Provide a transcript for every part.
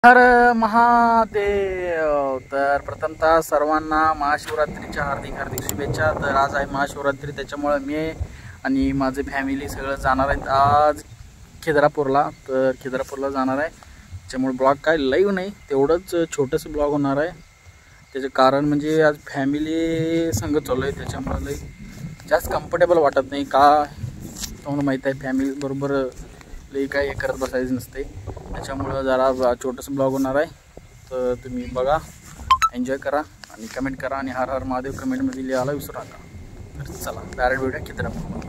हर महादेव। तर प्रथमतः सर्वांना महाशिवरात्रीच्या हार्दिक हार्दिक शुभेच्छा। तर आज आहे महाशिवरात्री, त्याच्यामुळे मी आणि माझे फॅमिली सगळं जाणार आहेत आज खिद्रापूरला। तर खिद्रापूरला जाणार आहे, त्याच्यामुळे ब्लॉग काय लाईव्ह नाही, तेवढंच छोटंसं ब्लॉग होणार आहे। त्याचं कारण म्हणजे आज फॅमिली संग चालू आहे, त्याच्यामुळे लई जास्त कम्फर्टेबल वाटत नाही। का तुम्हाला माहीत आहे, फॅमिली बरोबर लई काय हे करत बसायचं नसते, त्याच्यामुळं जरा छोटंसं ब्लॉग होणार आहे। तर तुम्ही बघा, एन्जॉय करा आणि कमेंट करा, आणि हर हर महादेव कमेंटमध्ये लिहायला विसरू नका। तर चला डायरेक्ट भेटूया खिद्रापूरमध्ये।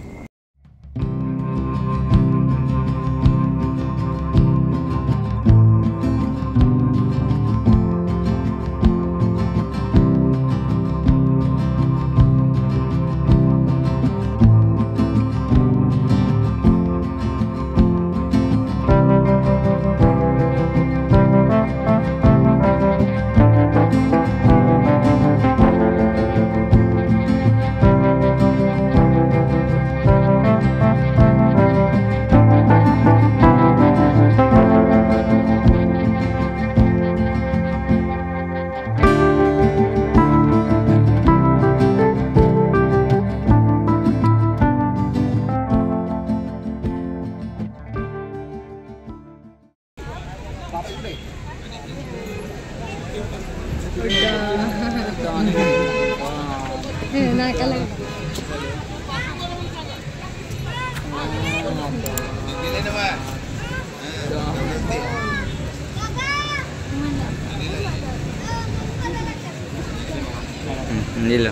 Nilo.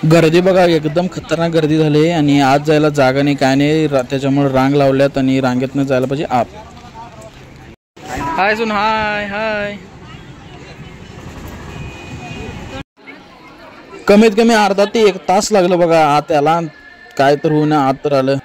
गर्दी बघा, एकदम खतरनाक गर्दी झाली आणि आज जायला जागा नाही, काय नाही, त्याच्यामुळे रांग लावल्यात आणि रांगेतनं जायला पाहिजे आप। हाय सुन, हाय हाय। कमीत कमी अर्धा ते 1 तास लागलं बघा आत याला, काय तर होईना, आत तर आलं।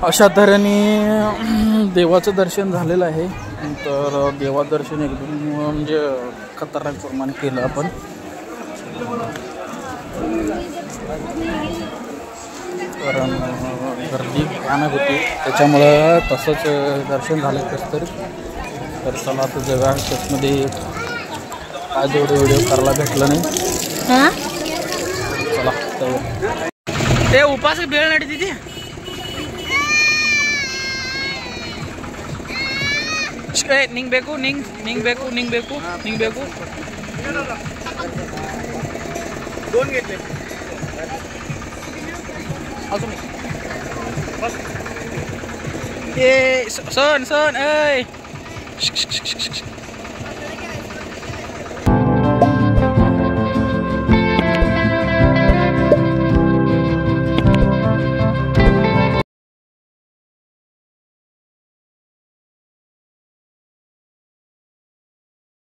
अशा तऱ्हेने देवाचं दर्शन झालेलं आहे। तर देवाचं दर्शन एकदम म्हणजे खतरनाक प्रमाणे केलं आपण। कारण गर्दी भयानक होती, त्याच्यामुळं तसंच दर्शन झालं कसं तरी। तर चला आता जगा त्याच्यामध्ये काय जेवढं व्हिडिओ करायला भेटलं नाही। चला ते उपास बेळ नाही तिथे निघಬೇಕು निघಬೇಕು निघಬೇಕು निघಬೇಕು 2 घेतले अजून ए सन सन ए